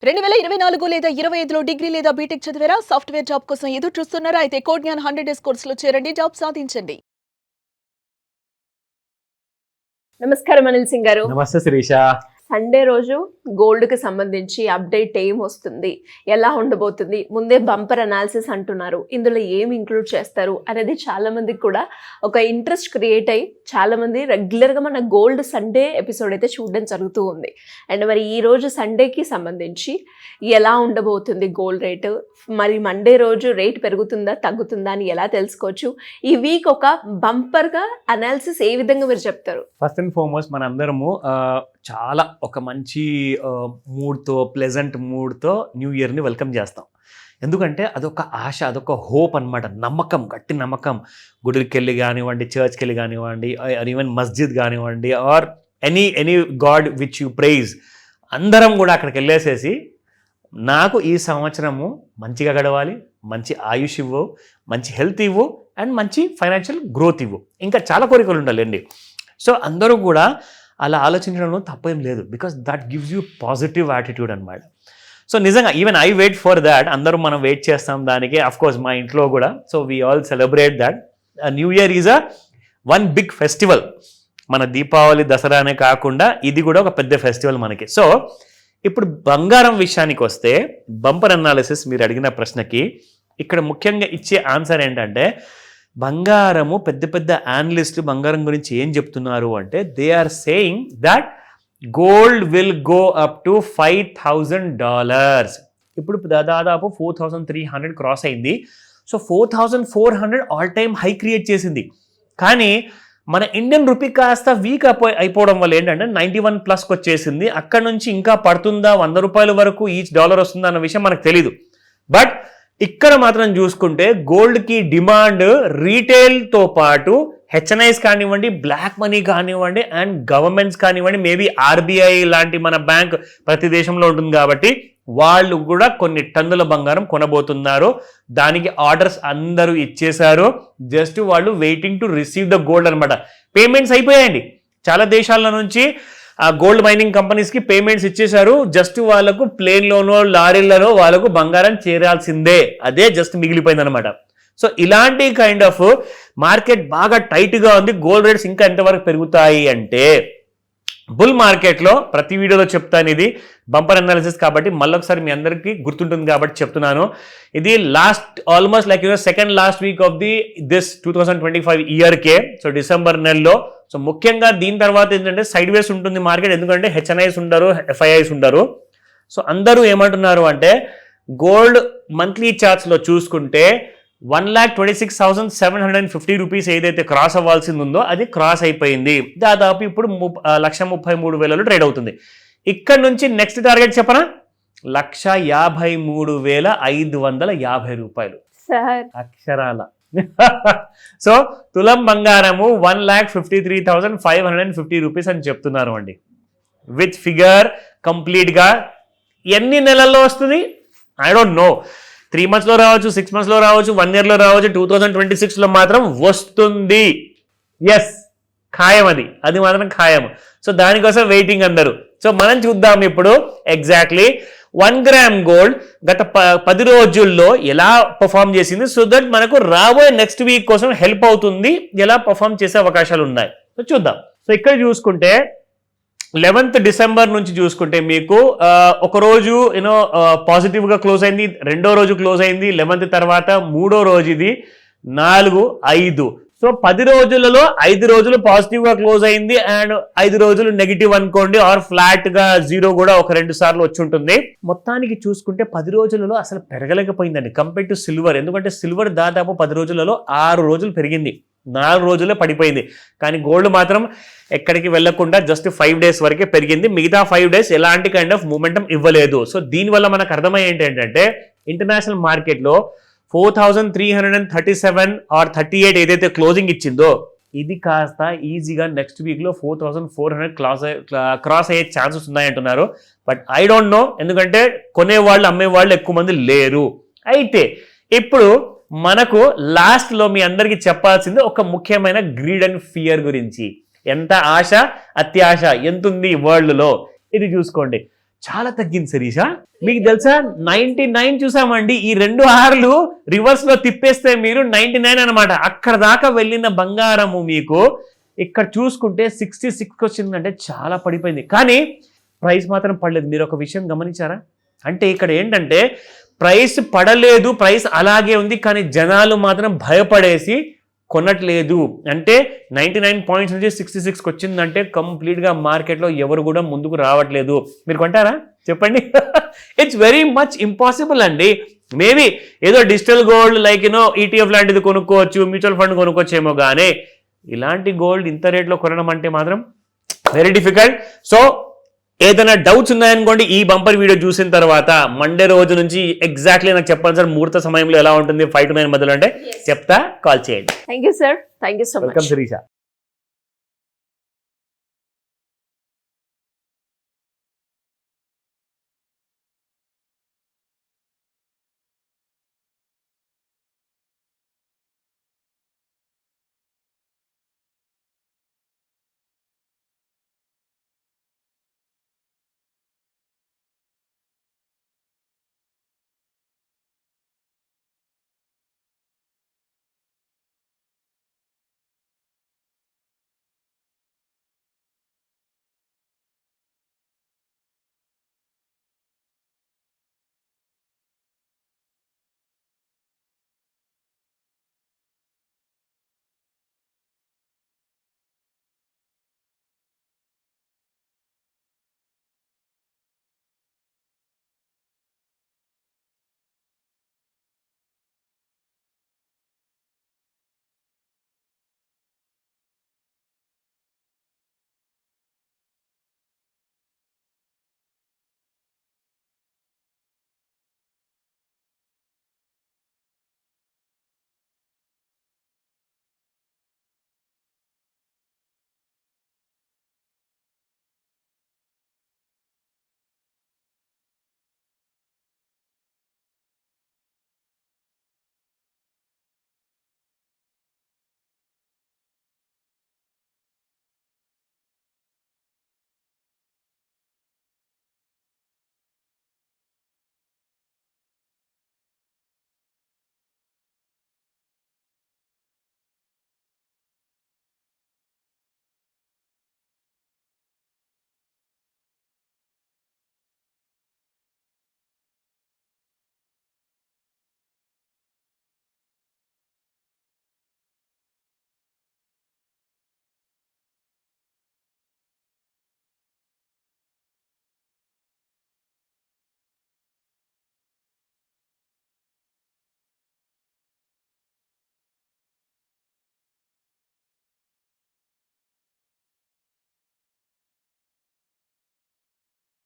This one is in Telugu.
2024 లేదా 25లో డిగ్రీ లేదా బీటెక్ చదివారా? సాఫ్ట్‌వేర్ జాబ్ కోసం ఎదురు చూస్తున్నారా? అయితే కోడ్ జ్ఞాన్ 100 డేస్ కోర్సులో చేరండి. జాబ్ సాధించండి. నమస్కారం అనిల్ సింగ్ గారు. నమస్తే శిరీష. సండే రోజు గోల్డ్కి సంబంధించి అప్డేట్ ఏం వస్తుంది, ఎలా ఉండబోతుంది, ముందే బంపర్ అనాలిసిస్ అంటున్నారు, ఇందులో ఏం ఇంక్లూడ్ చేస్తారు అనేది చాలా మందికి కూడా ఒక ఇంట్రెస్ట్ క్రియేట్ అయ్యి చాలా మంది రెగ్యులర్గా మన గోల్డ్ సండే ఎపిసోడ్ అయితే చూడడం జరుగుతూ ఉంది. అండ్ మరి ఈ రోజు సండేకి సంబంధించి ఎలా ఉండబోతుంది గోల్డ్ రేటు, మరి మండే రోజు రేట్ పెరుగుతుందా తగ్గుతుందా అని ఎలా తెలుసుకోవచ్చు, ఈ వీక్ ఒక బంపర్గా అనాలిసిస్ ఏ విధంగా మీరు చెప్తారు? ఫస్ట్ అండ్ ఫార్మోస్ట్ మన అందరము చాలా ఒక మంచి మూడ్తో ప్లెజెంట్ మూడ్తో న్యూ ఇయర్ని వెల్కమ్ చేస్తాం. ఎందుకంటే అదొక ఆశ, అదొక హోప్ అనమాట, నమ్మకం, గట్టి నమ్మకం. గుడికి వెళ్ళి కానివ్వండి, చర్చ్కి వెళ్ళి కానివ్వండి, ఈవెన్ మస్జిద్ కానివ్వండి, or any god which you praise, అందరం కూడా అక్కడికి వెళ్ళేసేసి నాకు ఈ సంవత్సరము మంచిగా గడవాలి, మంచి ఆయుష్ ఇవ్వు, మంచి హెల్త్ ఇవ్వు, అండ్ మంచి ఫైనాన్షియల్ గ్రోత్ ఇవ్వు, ఇంకా చాలా కోరికలు ఉండాలండి. సో అందరూ కూడా అలా ఆలోచించడంలో తప్పేం లేదు, because that gives you positive attitude అనమాట. సో నిజంగా even I wait for that. అందరూ మనం వెయిట్ చేస్తాం దానికి, అఫ్కోర్స్ మా ఇంట్లో కూడా. So we all celebrate that. New year is one big festival. మన దీపావళి, దసరానే కాకుండా ఇది కూడా ఒక పెద్ద ఫెస్టివల్ మనకి. సో ఇప్పుడు బంగారం విషయానికి వస్తే, బంపర్ అనాలిసిస్ మీరు అడిగిన ప్రశ్నకి ఇక్కడ ముఖ్యంగా ఇచ్చే ఆన్సర్ ఏంటంటే, బంగారము పెద్ద పెద్ద అనలిస్టులు బంగారం గురించి ఏం చెప్తున్నారు అంటే, they are saying that gold will go up to $5,000. ఇప్పుడు దాదాపు 4,300 క్రాస్ అయింది. So 4,400 all time high create చేసింది. కానీ మన ఇండియన్ రూపీ కాస్త వీక్ అయిపోవడం వల్ల ఏంటంటే 91+ వచ్చేసింది. అక్కడ నుంచి ఇంకా పడుతుందా, $100 వరకు ఈచ్ డాలర్ వస్తుందా అన్న విషయం మనకు తెలీదు. బట్ ఇక్కడ మాత్రం చూసుకుంటే గోల్డ్కి డిమాండ్ రీటైల్తో పాటు హెచ్ఎన్ఐస్ కానివ్వండి, బ్లాక్ మనీ కానివ్వండి, అండ్ గవర్నమెంట్స్ కానివ్వండి, మేబీ ఆర్బీఐ లాంటి మన బ్యాంక్ ప్రతి దేశంలో ఉంటుంది కాబట్టి వాళ్ళు కూడా కొన్ని టన్నుల బంగారం కొనబోతున్నారు. దానికి ఆర్డర్స్ అందరూ ఇచ్చేశారు. జస్ట్ వాళ్ళు waiting to receive the gold అనమాట. పేమెంట్స్ అయిపోయాయండి. చాలా దేశాల నుంచి ఆ గోల్డ్ మైనింగ్ కంపెనీస్కి పేమెంట్స్ ఇచ్చేశారు. జస్ట్ వాళ్ళకు ప్లేన్లోనో లారీలలో వాళ్ళకు బంగారం చేరాల్సిందే, అదే జస్ట్ మిగిలిపోయింది అనమాట. సో ఇలాంటి కైండ్ ఆఫ్ మార్కెట్ బాగా టైట్గా ఉంది. గోల్డ్ రేట్స్ ఇంకా ఎంతవరకు పెరుగుతాయి అంటే, బుల్ మార్కెట్లో ప్రతి వీడియోలో చెప్తాను, ఇది బంపర్ అనాలిసిస్ కాబట్టి మళ్ళొకసారి మీ అందరికీ గుర్తుంటుంది కాబట్టి చెప్తున్నాను. ఇది almost like second last week of this 2025 ఇయర్కే. సో డిసెంబర్ నెలలో. సో ముఖ్యంగా దీని తర్వాత ఏంటంటే సైడ్ వేస్ ఉంటుంది మార్కెట్, ఎందుకంటే హెచ్ఎన్ఐస్ ఉండరు, ఎఫ్ఐఐస్ ఉండరు. సో అందరూ ఏమంటున్నారు అంటే, గోల్డ్ మంత్లీ చార్ట్స్లో చూసుకుంటే 1,26,750 రూపీస్ ఏదైతే క్రాస్ అవ్వాల్సింది ఉందో అది క్రాస్ అయిపోయింది. దాదాపు ఇప్పుడు 1,33,000 ట్రేడ్ అవుతుంది. ఇక్కడ నుంచి నెక్స్ట్ టార్గెట్ చెప్పనా, 1,53,550 రూపాయలు అక్షరాల. సో తులం బంగారము 1,53,550 రూపీస్ అని చెప్తున్నారు అండి. విత్ ఫిగర్ కంప్లీట్గా ఎన్ని నెలల్లో వస్తుంది ఐ డోంట్ నో. 3 monthsలో రావచ్చు, 6 monthsలో రావచ్చు, 1 yearలో రావచ్చు. 2026లో మాత్రం వస్తుంది. ఎస్, ఖాయం, అది మాత్రం ఖాయం. సో దానికోసం వెయిటింగ్ అందరూ. సో మనం చూద్దాం ఇప్పుడు ఎగ్జాక్ట్లీ 1 gram గోల్డ్ గత 10 రోజుల్లో ఎలా పర్ఫామ్ చేసింది. సో దట్ మనకు రాబోయే నెక్స్ట్ వీక్ కోసం హెల్ప్ అవుతుంది, ఎలా పర్ఫామ్ చేసే అవకాశాలు ఉన్నాయి. సో చూద్దాం. సో ఇక్కడ చూసుకుంటే 11th December నుంచి చూసుకుంటే మీకు ఒక రోజు పాజిటివ్గా క్లోజ్ అయింది, రెండో రోజు క్లోజ్ అయింది, 11th తర్వాత మూడో రోజు ఇది 4, 5. సో 10 రోజులలో 5 రోజులు పాజిటివ్గా క్లోజ్ అయింది, అండ్ 5 రోజులు నెగిటివ్ అనుకోండి, ఆర్ ఫ్లాట్గా 0 కూడా ఒక 2 సార్లు వచ్చి ఉంటుంది. మొత్తానికి చూసుకుంటే 10 రోజులలో అసలు పెరగలేకపోయిందండి కంపేర్ టు సిల్వర్. ఎందుకంటే సిల్వర్ దాదాపు 10 రోజులలో 6 రోజులు పెరిగింది, 4 రోజుల్లో పడిపోయింది. కానీ గోల్డ్ మాత్రం ఎక్కడికి వెళ్లకుండా జస్ట్ 5 days వరకే పెరిగింది. మిగతా 5 days ఎలాంటి కైండ్ ఆఫ్ మూమెంటం ఇవ్వలేదు. సో దీనివల్ల మనకు అర్థమయ్యేది ఏంటంటే, ఇంటర్నేషనల్ మార్కెట్లో 4,337 ఆర్ 38 ఏదైతే క్లోజింగ్ ఇచ్చిందో ఇది కాస్త ఈజీగా నెక్స్ట్ వీక్లో 4,400 క్రాస్ అయ్యే ఛాన్సెస్ ఉన్నాయంటున్నారు. బట్ ఐ డోంట్ నో, ఎందుకంటే కొనేవాళ్ళు అమ్మేవాళ్ళు ఎక్కువ మంది లేరు. అయితే ఇప్పుడు మనకు లాస్ట్లో మీ అందరికీ చెప్పాల్సింది ఒక ముఖ్యమైన గ్రీడ్ అండ్ ఫియర్ గురించి. ఎంత ఆశ, అత్యాశ ఎంతుంది వరల్డ్లో ఇది చూసుకోండి. చాలా తగ్గింది శిరీష. మీకు తెలుసా 99 చూసామండి, ఈ 2 ఆర్లు రివర్స్ లో తిప్పేస్తే మీరు 99 అనమాట. అక్కడ దాకా వెళ్ళిన బంగారము మీకు ఇక్కడ చూసుకుంటే 66 వచ్చిందంటే చాలా పడిపోయింది. కానీ ప్రైస్ మాత్రం పడలేదు. మీరు ఒక విషయం గమనించారా? అంటే ఇక్కడ ఏంటంటే ప్రైస్ పడలేదు, ప్రైస్ అలాగే ఉంది, కానీ జనాలు మాత్రం భయపడేసి కొనట్లేదు. అంటే 99 పాయింట్స్ నుంచి 66కి వచ్చిందంటే కంప్లీట్గా మార్కెట్లో ఎవరు కూడా ముందుకు రావట్లేదు. మీరు కొంటారా చెప్పండి? ఇట్స్ వెరీ మచ్ ఇంపాసిబుల్ అండి. మేబీ ఏదో డిజిటల్ గోల్డ్ లైక్ ఈటీఎఫ్ లాంటిది కొనుక్కోవచ్చు, మ్యూచువల్ ఫండ్ కొనుక్కోవచ్చేమో, కానీ ఇలాంటి గోల్డ్ ఇంత రేట్లో కొనడం అంటే మాత్రం వెరీ డిఫికల్ట్. సో ఏదైనా డౌట్స్ ఉన్నాయనుకోండి, ఈ బంపర్ వీడియో చూసిన తర్వాత మండే రోజు నుంచి ఎగ్జాక్ట్లీ నాకు చెప్పాలి సార్, ముహూర్త సమయంలో ఎలా ఉంటుంది 5 to 9 మధ్యలో అంటే చెప్తా, కాల్ చేయండి. Thank you sir, thank you so much. Welcome Sirisha.